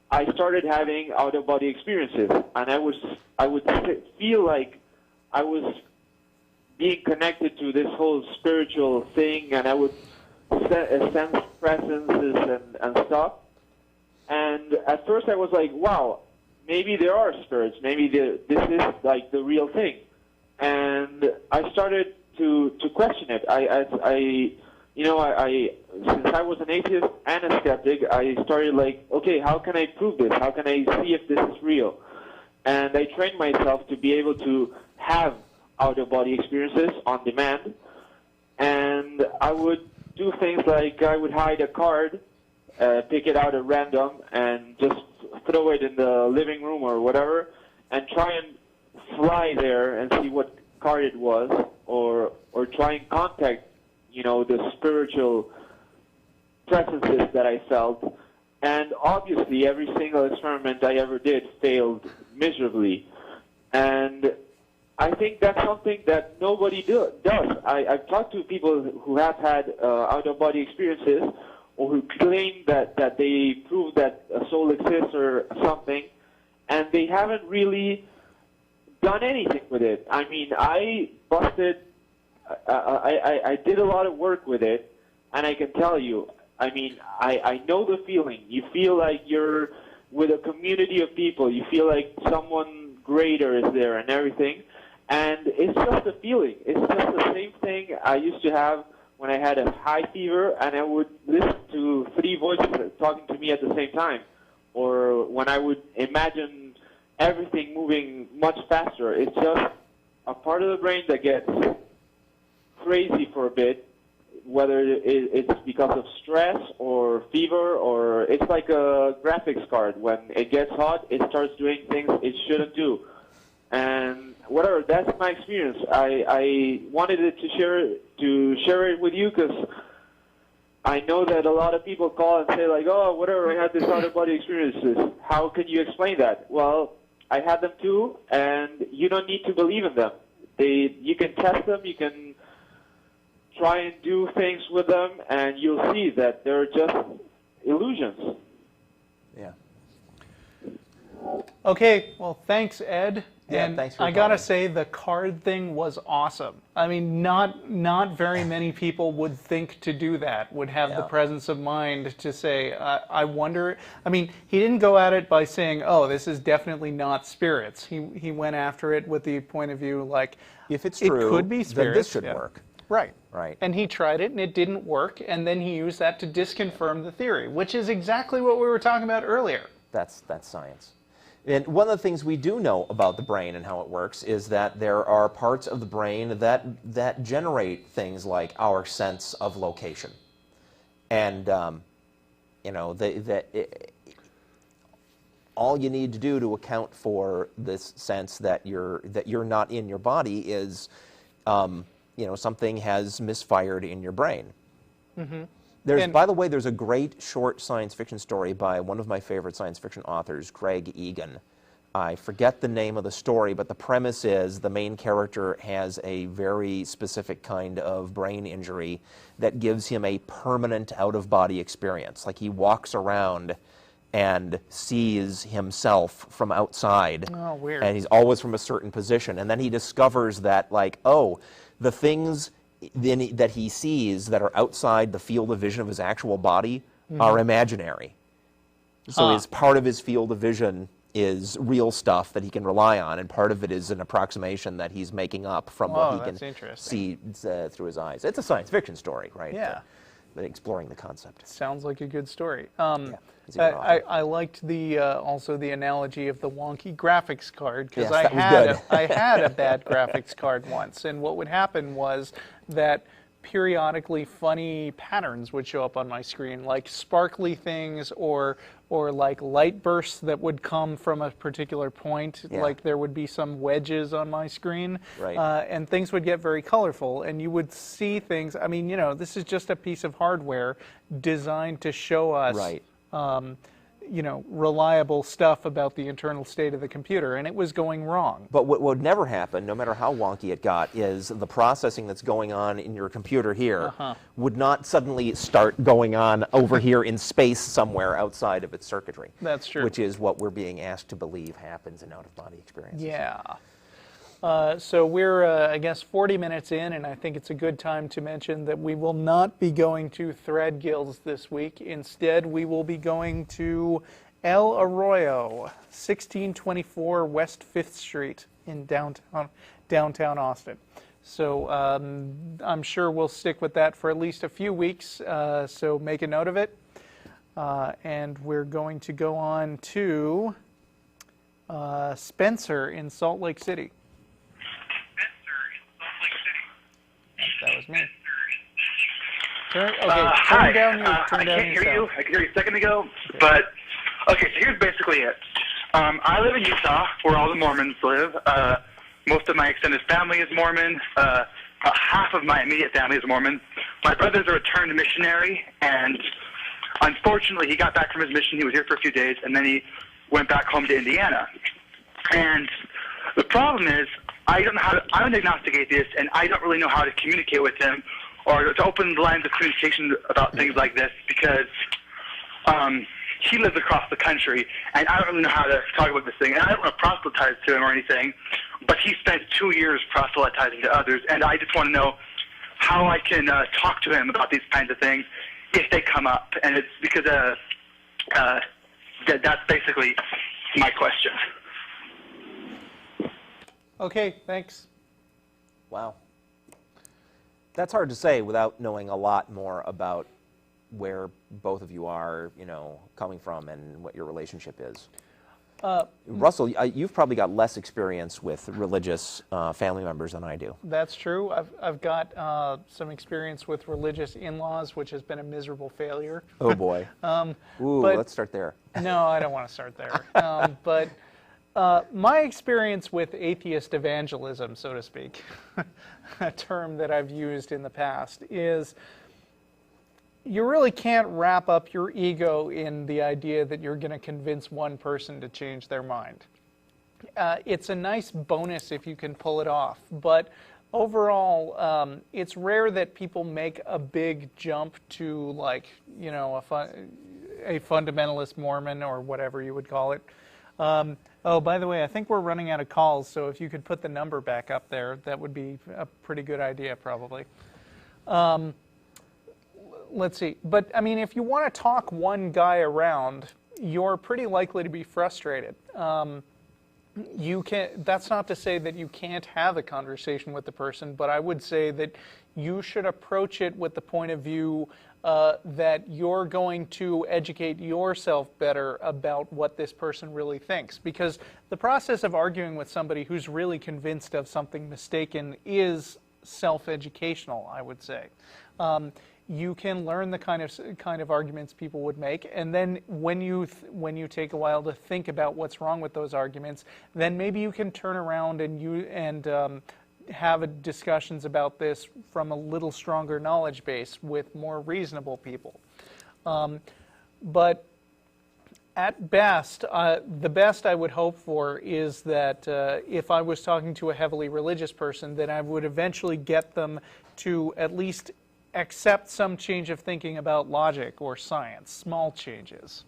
Speaker 8: I started having out-of-body experiences, and I would feel like I was being connected to this whole spiritual thing, and I would sense presences and stuff. And at first I was like, wow, maybe there are spirits. Maybe this is like the real thing. And I started to question it. Since I was an atheist and a skeptic, I started like, okay, how can I prove this? How can I see if this is real? And I trained myself to be able to have out-of-body experiences on demand, and I would do things like I would hide a card, pick it out at random, and just throw it in the living room or whatever, and try and fly there and see what card it was, or try and contact, the spiritual presences that I felt. And obviously, every single experiment I ever did failed miserably, and I think that's something that nobody does. I've talked to people who have had out-of-body experiences, or who claim that they prove that a soul exists or something, and they haven't really done anything with it. I mean, I did a lot of work with it, and I can tell you, I know the feeling. You feel like you're with a community of people. You feel like someone greater is there and everything. And it's just a feeling. It's just the same thing I used to have when I had a high fever and I would listen to 3 voices talking to me at the same time. Or when I would imagine everything moving much faster. It's just a part of the brain that gets crazy for a bit, whether it's because of stress or fever, or it's like a graphics card. When it gets hot, it starts doing things it shouldn't do. And whatever, that's my experience. I wanted to share it with you because I know that a lot of people call and say like, oh, whatever, I had this out-of-body experiences. How can you explain that? Well, I had them too, and you don't need to believe in them. You can test them, you can try and do things with them, and you'll see that they're just illusions.
Speaker 3: Yeah.
Speaker 2: Okay, well, thanks, Ed.
Speaker 3: Yeah,
Speaker 2: and
Speaker 3: thanks for
Speaker 2: I gotta
Speaker 3: calling.
Speaker 2: say, the card thing was awesome. I mean, not very many people would think to do that, would have the presence of mind to say, I wonder. I mean, he didn't go at it by saying, oh, this is definitely not spirits. He went after it with the point of view like,
Speaker 3: if it's true,
Speaker 2: it could be spirits.
Speaker 3: then this should work.
Speaker 2: Right.
Speaker 3: Right.
Speaker 2: And he tried it, and it didn't work, and then he used that to disconfirm the theory, which is exactly what we were talking about earlier.
Speaker 3: That's science. And one of the things we do know about the brain and how it works is that there are parts of the brain that generate things like our sense of location. And, all you need to do to account for this sense that you're not in your body is, something has misfired in your brain. Mm-hmm. By the way, there's a great short science fiction story by one of my favorite science fiction authors, Craig Egan. I forget the name of the story, but the premise is the main character has a very specific kind of brain injury that gives him a permanent out-of-body experience. Like he walks around and sees himself from outside.
Speaker 2: Oh, weird.
Speaker 3: And he's always from a certain position. And then he discovers that, like, oh, the things that he sees that are outside the field of vision of his actual body are imaginary. So as part of his field of vision is real stuff that he can rely on, and part of it is an approximation that he's making up from what he can see through his eyes. It's a science fiction story, right?
Speaker 2: Yeah.
Speaker 3: Exploring the concept.
Speaker 2: Sounds like a good story.
Speaker 3: Yeah,
Speaker 2: I liked the also the analogy of the wonky graphics card, because
Speaker 3: Yes,
Speaker 2: I had a bad graphics card once, and what would happen was that periodically funny patterns would show up on my screen, like sparkly things or like light bursts that would come from a particular point.
Speaker 3: Yeah.
Speaker 2: Like there would be some wedges on my screen,
Speaker 3: Right.
Speaker 2: And things would get very colorful, and you would see things. I mean, you know, this is just a piece of hardware designed to show us
Speaker 3: Right.
Speaker 2: you know, reliable stuff about the internal state of the computer, and it was going wrong.
Speaker 3: But what would never happen, no matter how wonky it got, is the processing that's going on in your computer here would not suddenly start going on over here in space somewhere outside of its circuitry.
Speaker 2: That's true.
Speaker 3: Which is what we're being asked to believe happens in out-of-body experiences.
Speaker 2: Yeah. So we're, I guess, 40 minutes in, and I think it's a good time to mention that we will not be going to Thread Guilds this week. Instead, we will be going to El Arroyo, 1624 West 5th Street in downtown Austin. So I'm sure we'll stick with that for at least a few weeks, so make a note of it. And we're going to go on to Spencer in Salt Lake City. That was me. Turn down your.
Speaker 9: I can't hear you. I could hear you a second ago, but okay. So here's basically it. I live in Utah, where all the Mormons live. Most of my extended family is Mormon. About half of my immediate family is Mormon. My brother's a returned missionary, and unfortunately, he got back from his mission. He was here for a few days, and then he went back home to Indiana. And the problem is, I'm an agnostic atheist, and I don't really know how to communicate with him or to open the lines of communication about things like this, because he lives across the country, and I don't really know how to talk about this thing. And I don't want to proselytize to him or anything, but he spent 2 years proselytizing to others, and I just want to know how I can talk to him about these kinds of things if they come up. And it's because that's basically my question.
Speaker 2: Okay, thanks.
Speaker 3: Wow. That's hard to say without knowing a lot more about where both of you are, you know, coming from and what your relationship is. Russell, you've probably got less experience with religious family members than I do.
Speaker 2: That's true. I've got some experience with religious in-laws, which has been a miserable failure.
Speaker 3: Oh boy. Let's start there.
Speaker 2: No, I don't want to start there. But my experience with atheist evangelism, so to speak, a term that I've used in the past, is you really can't wrap up your ego in the idea that you're going to convince one person to change their mind. It's a nice bonus if you can pull it off, but overall, it's rare that people make a big jump to, like, you know, a fundamentalist Mormon or whatever you would call it. Oh, by the way, I think we're running out of calls, so if you could put the number back up there, that would be a pretty good idea, probably. Let's see. But, I mean, if you want to talk one guy around, you're pretty likely to be frustrated. That's not to say that you can't have a conversation with the person, but I would say that you should approach it with the point of view that you're going to educate yourself better about what this person really thinks. Because the process of arguing with somebody who's really convinced of something mistaken is self-educational, I would say. You can learn the kind of arguments people would make, and then when you take a while to think about what's wrong with those arguments, then maybe you can turn around and have discussions about this from a little stronger knowledge base with more reasonable people. But at best, the best I would hope for is that if I was talking to a heavily religious person, then I would eventually get them to at least accept some change of thinking about logic or science, small changes.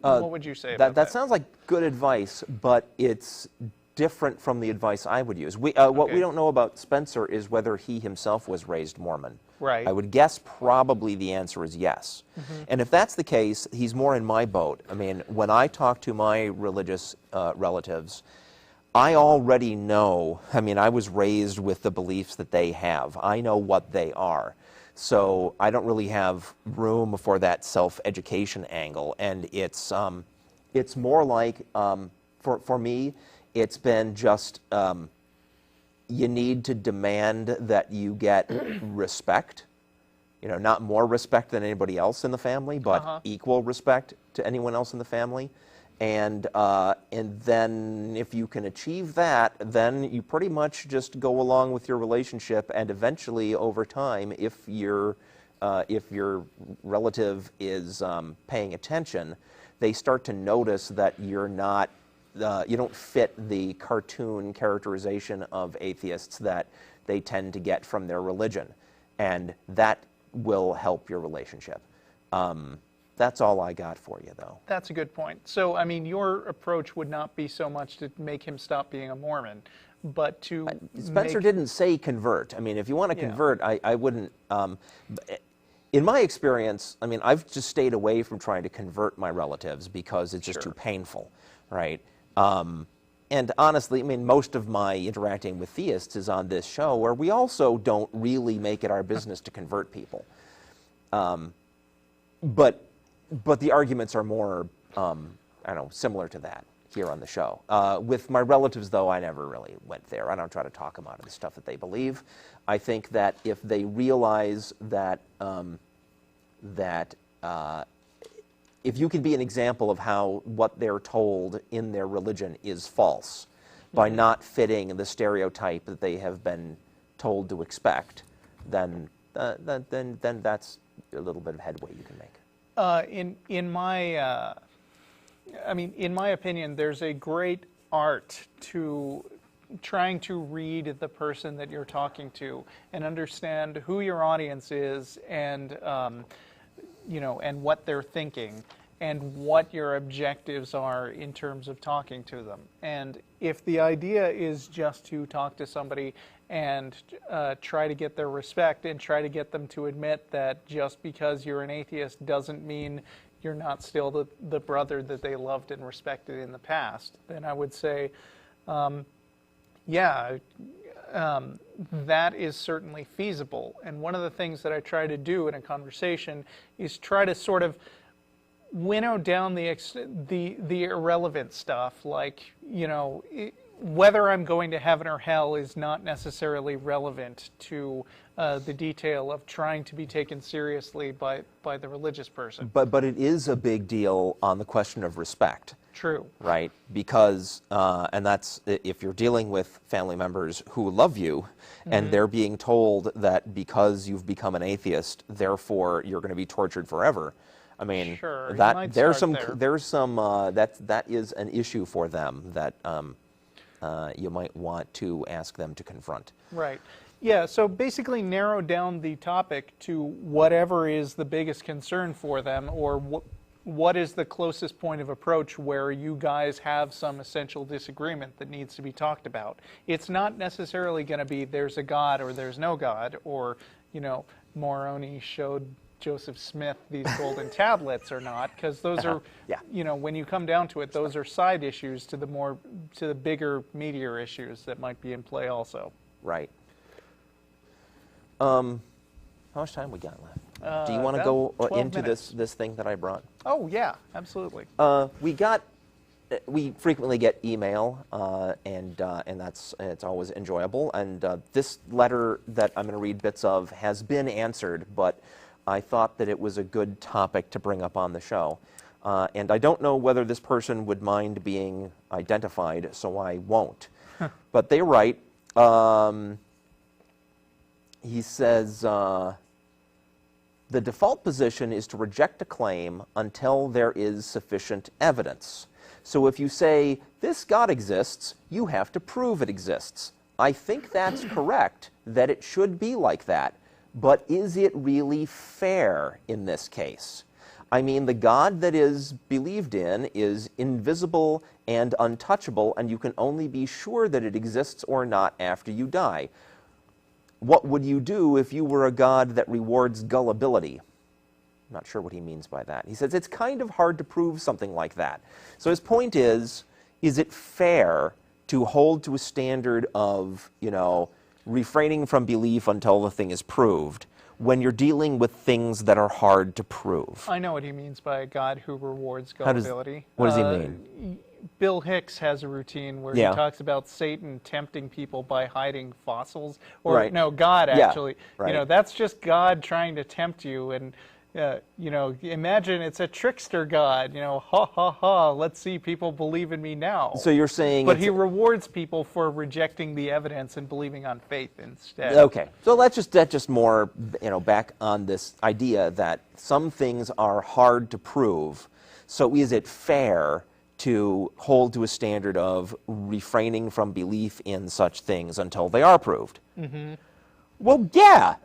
Speaker 2: What would you say about that?
Speaker 3: That sounds like good advice, but it's different from the advice I would use. What we don't know about Spencer is whether he himself was raised Mormon.
Speaker 2: Right.
Speaker 3: I would guess probably the answer is yes. And if that's the case, he's more in my boat. I mean, when I talk to my religious relatives, I already know, I mean, I was raised with the beliefs that they have. I know what they are. So I don't really have room for that self-education angle. And it's more like, for me, it's been just, you need to demand that you get respect, not more respect than anybody else in the family, but equal respect to anyone else in the family. And then if you can achieve that, then you pretty much just go along with your relationship, and eventually over time, if your relative is paying attention, they start to notice that you're not, you don't fit the cartoon characterization of atheists that they tend to get from their religion, and that will help your relationship. That's all I got for you, though.
Speaker 2: That's a good point. So, I mean, your approach would not be so much to make him stop being a Mormon, but to
Speaker 3: Spencer didn't say convert. I mean, if you want to convert, I wouldn't. In my experience, I mean, I've just stayed away from trying to convert my relatives because it's just too painful, right? And honestly, I mean, most of my interacting with theists is on this show, where we also don't really make it our business to convert people. But the arguments are more, I don't know, similar to that here on the show. With my relatives, though, I never really went there. I don't try to talk them out of the stuff that they believe. I think that if they realize that if you can be an example of how what they're told in their religion is false, by not fitting the stereotype that they have been told to expect, then that's a little bit of headway you can make.
Speaker 2: In my opinion, there's a great art to trying to read the person that you're talking to and understand who your audience is, and and what they're thinking, and what your objectives are in terms of talking to them. And if the idea is just to talk to somebody and try to get their respect and try to get them to admit that just because you're an atheist doesn't mean you're not still the brother that they loved and respected in the past, then I would say, that is certainly feasible. And one of the things that I try to do in a conversation is try to sort of winnow down the irrelevant stuff, like, whether I'm going to heaven or hell is not necessarily relevant to the detail of trying to be taken seriously by the religious person.
Speaker 3: But it is a big deal on the question of respect.
Speaker 2: True.
Speaker 3: Right? Because, and that's, if you're dealing with family members who love you, and they're being told that because you've become an atheist, therefore you're going to be tortured forever. I mean,
Speaker 2: sure,
Speaker 3: that is an issue for them that you might want to ask them to confront.
Speaker 2: Right. Yeah, so basically narrow down the topic to whatever is the biggest concern for them, or what is the closest point of approach where you guys have some essential disagreement that needs to be talked about. It's not necessarily going to be there's a God or there's no God, or, Moroni showed Joseph Smith these golden tablets or not, because those are, when you come down to it, those are side issues to the bigger, meatier issues that might be in play also.
Speaker 3: Right. How much time we got left? Do you want to go into this thing that I brought?
Speaker 2: Oh yeah, absolutely.
Speaker 3: We frequently get email, and it's always enjoyable. And this letter that I'm going to read bits of has been answered, but I thought that it was a good topic to bring up on the show. And I don't know whether this person would mind being identified, so I won't. But they write, he says, the default position is to reject a claim until there is sufficient evidence. So if you say, this God exists, you have to prove it exists. I think that's correct, that it should be like that. But is it really fair in this case? I mean, the God that is believed in is invisible and untouchable, and you can only be sure that it exists or not after you die. What would you do if you were a God that rewards gullibility? I'm not sure what he means by that. He says it's kind of hard to prove something like that. So his point is it fair to hold to a standard of, refraining from belief until the thing is proved when you're dealing with things that are hard to prove?
Speaker 2: I know what he means by a God who rewards gullibility.
Speaker 3: What does he mean?
Speaker 2: Bill Hicks has a routine where he talks about Satan tempting people by hiding fossils. Or no, God actually. That's just God trying to tempt you. And imagine it's a trickster God, ha ha ha, let's see people believe in me now.
Speaker 3: So you're saying...
Speaker 2: But he rewards people for rejecting the evidence and believing on faith instead.
Speaker 3: Okay, so that's just more, back on this idea that some things are hard to prove. So is it fair to hold to a standard of refraining from belief in such things until they are proved?
Speaker 2: Mm-hmm.
Speaker 3: Well, yeah.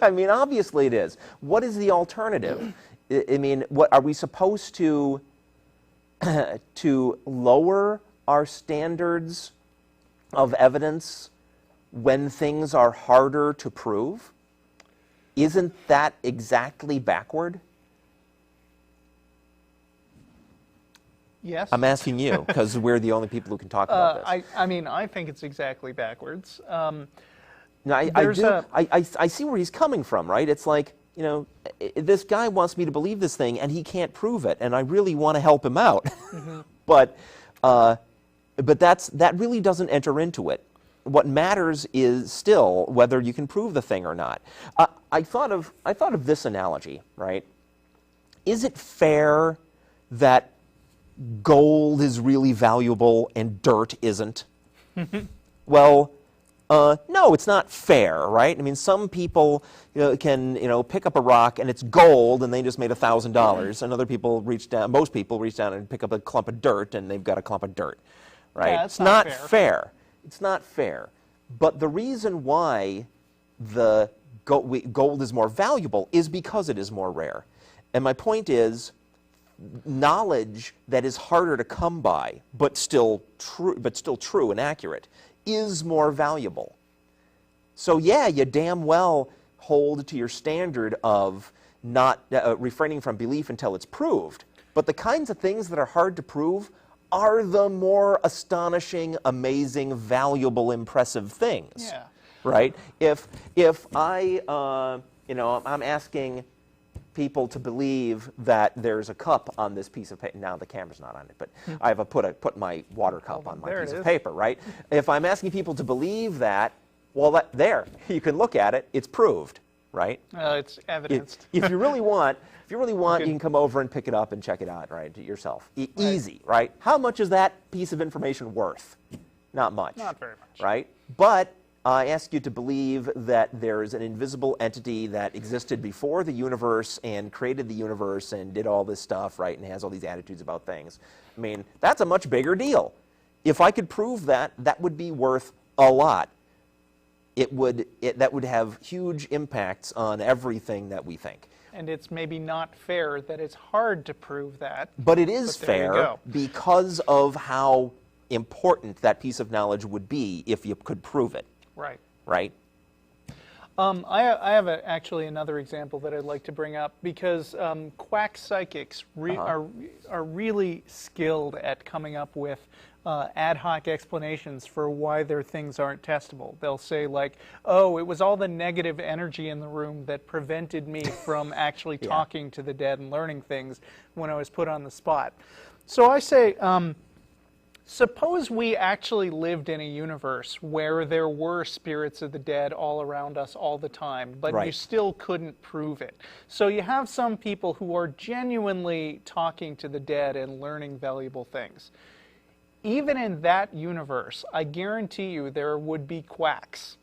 Speaker 3: I mean, obviously it is. What is the alternative? I mean, what are we supposed to lower our standards of evidence when things are harder to prove? Isn't that exactly backward?
Speaker 2: Yes.
Speaker 3: I'm asking you because we're the only people who can talk about this.
Speaker 2: I think it's exactly backwards.
Speaker 3: No, I see where he's coming from, right? It's like, this guy wants me to believe this thing, and he can't prove it, and I really want to help him out.
Speaker 2: Mm-hmm.
Speaker 3: But that really doesn't enter into it. What matters is still whether you can prove the thing or not. I thought of this analogy, right? Is it fair that gold is really valuable and dirt isn't? Well, no, it's not fair, right? I mean, some people can pick up a rock and it's gold and they just made $1,000, and other people most people reach down and pick up a clump of dirt and they've got a clump of dirt, right?
Speaker 2: Yeah,
Speaker 3: it's not fair. It's not fair. But the reason why the gold is more valuable is because it is more rare. And my point is, knowledge that is harder to come by, but still true and accurate, is more valuable. So yeah, you damn well hold to your standard of not refraining from belief until it's proved. But the kinds of things that are hard to prove are the more astonishing, amazing, valuable, impressive things.
Speaker 2: Yeah.
Speaker 3: Right? If I I'm asking people to believe that there's a cup on this piece of paper. Now the camera's not on it, but I have put my water cup on my piece of paper, right? If I'm asking people to believe that, well, there, you can look at it, it's proved, right?
Speaker 2: It's evidenced.
Speaker 3: If you really want, you can come over and pick it up and check it out, right, yourself. Easy, right? How much is that piece of information worth? Not much.
Speaker 2: Not very much.
Speaker 3: Right? But I ask you to believe that there is an invisible entity that existed before the universe and created the universe and did all this stuff, right, and has all these attitudes about things. I mean, that's a much bigger deal. If I could prove that, that would be worth a lot. That would have huge impacts on everything that we think.
Speaker 2: And it's maybe not fair that it's hard to prove that.
Speaker 3: But it is fair because of how important that piece of knowledge would be if you could prove it.
Speaker 2: Right.
Speaker 3: Right?
Speaker 2: I have actually another example that I'd like to bring up because quack psychics are really skilled at coming up with ad hoc explanations for why their things aren't testable. They'll say like, oh, it was all the negative energy in the room that prevented me from actually talking to the dead and learning things when I was put on the spot. So I say, suppose we actually lived in a universe where there were spirits of the dead all around us all the time, but you still couldn't prove it. So you have some people who are genuinely talking to the dead and learning valuable things. Even in that universe, I guarantee you there would be quacks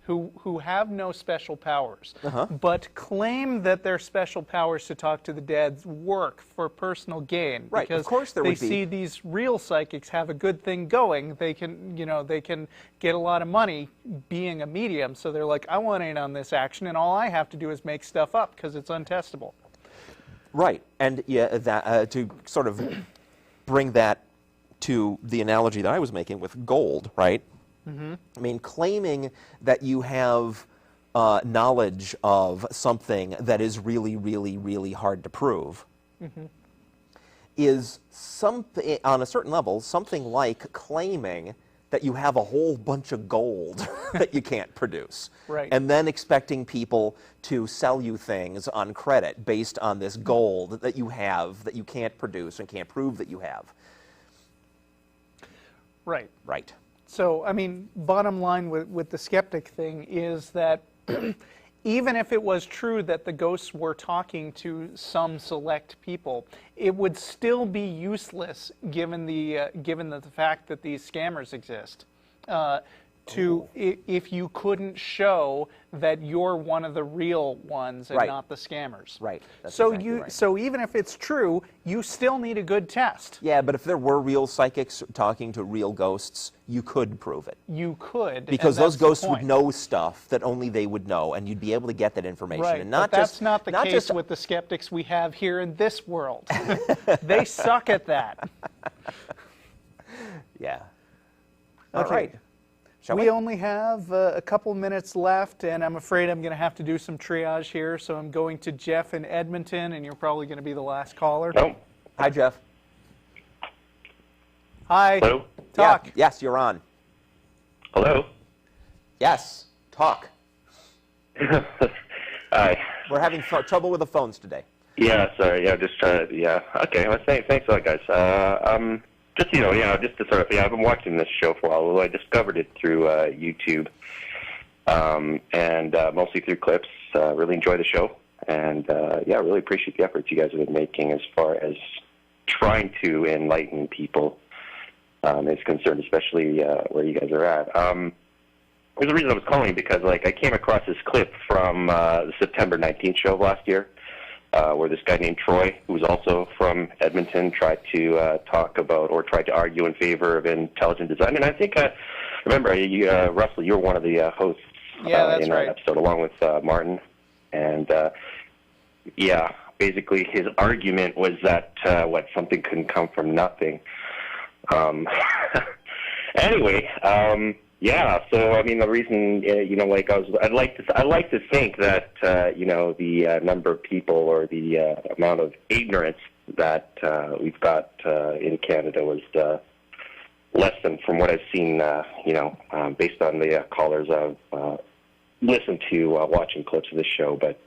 Speaker 2: who have no special powers, but claim that their special powers to talk to the dead work for personal gain.
Speaker 3: Right,
Speaker 2: because
Speaker 3: of course there would be.
Speaker 2: They see these real psychics have a good thing going. They can, they can get a lot of money being a medium. So they're like, I want in on this action, and all I have to do is make stuff up because it's untestable.
Speaker 3: Right, and that, to sort of bring that to the analogy that I was making with gold, right? Mm-hmm. I mean, claiming that you have knowledge of something that is really, really, really hard to prove mm-hmm. is something, on a certain level, something like claiming that you have a whole bunch of gold that you can't produce.
Speaker 2: Right.
Speaker 3: And then expecting people to sell you things on credit based on this gold that you have that you can't produce and can't prove that you have.
Speaker 2: Right.
Speaker 3: Right.
Speaker 2: So, I mean, bottom line with the skeptic thing is that even if it was true that the ghosts were talking to some select people, it would still be useless given the fact that these scammers exist. If you couldn't show that you're one of the real ones and
Speaker 3: right.
Speaker 2: not the scammers.
Speaker 3: Right. That's
Speaker 2: so
Speaker 3: exactly right.
Speaker 2: So even if it's true, you still need a good test.
Speaker 3: Yeah, but if there were real psychics talking to real ghosts, you could prove it.
Speaker 2: You could.
Speaker 3: Because those ghosts would know stuff that only they would know, and you'd be able to get that information.
Speaker 2: Right,
Speaker 3: and not
Speaker 2: but that's
Speaker 3: just,
Speaker 2: not the case with the skeptics we have here in this world. They suck at that.
Speaker 3: Yeah.
Speaker 2: Okay.
Speaker 3: All right.
Speaker 2: We only have a couple minutes left, and I'm afraid I'm going to have to do some triage here, so I'm going to Jeff in Edmonton, and you're probably going to be the last caller.
Speaker 10: No.
Speaker 3: Hi, Jeff.
Speaker 2: Hi.
Speaker 10: Hello?
Speaker 2: Talk.
Speaker 3: Yeah. Yes, you're on.
Speaker 10: Hello?
Speaker 3: Yes, talk.
Speaker 10: Hi.
Speaker 3: We're having trouble with the phones today.
Speaker 10: Yeah, sorry. Yeah, just trying to, yeah. Okay, well, thanks a lot, guys. Just, just to sort of, I've been watching this show for a while. Well, I discovered it through YouTube, and mostly through clips. Really enjoy the show, and really appreciate the efforts you guys have been making as far as trying to enlighten people is concerned, especially where you guys are at. There's a reason I was calling, because I came across this clip from the September 19th show of last year, where this guy named Troy, who was also from Edmonton, tried to talk about or tried to argue in favor of intelligent design. And I think, remember, Russell, you were one of the hosts in that episode, along with Martin. And, basically his argument was that, something couldn't come from nothing. Anyway, so I mean, the reason, I'd like to think that, the number of people or the amount of ignorance that we've got in Canada was less than from what I've seen, based on the callers I've listened to watching clips of this show. But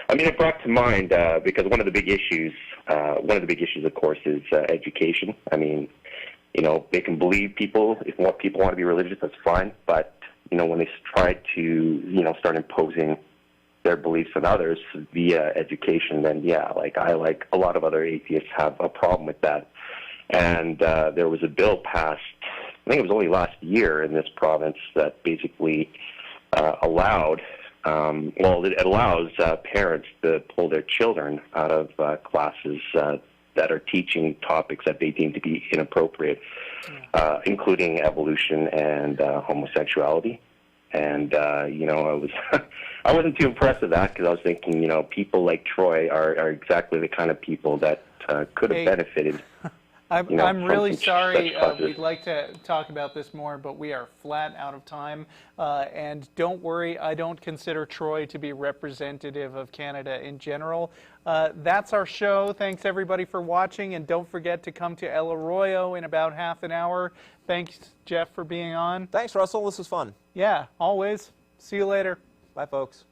Speaker 10: it brought to mind because one of the big issues, of course, is education. I mean, they can believe people. If people want to be religious, that's fine. But, when they try to, start imposing their beliefs on others via education, then, I, like a lot of other atheists, have a problem with that. And there was a bill passed, I think it was only last year in this province, that basically allowed, it allows parents to pull their children out of classes that are teaching topics that they deem to be inappropriate, including evolution and homosexuality. And I wasn't too impressed with that, because I was thinking, people like Troy are exactly the kind of people that could have benefited.
Speaker 2: I'm really sorry. We'd like to talk about this more, but we are flat out of time. And don't worry, I don't consider Troy to be representative of Canada in general. That's our show. Thanks, everybody, for watching. And don't forget to come to El Arroyo in about half an hour. Thanks, Jeff, for being on.
Speaker 3: Thanks, Russell. This was fun.
Speaker 2: Yeah, always. See you later.
Speaker 3: Bye, folks.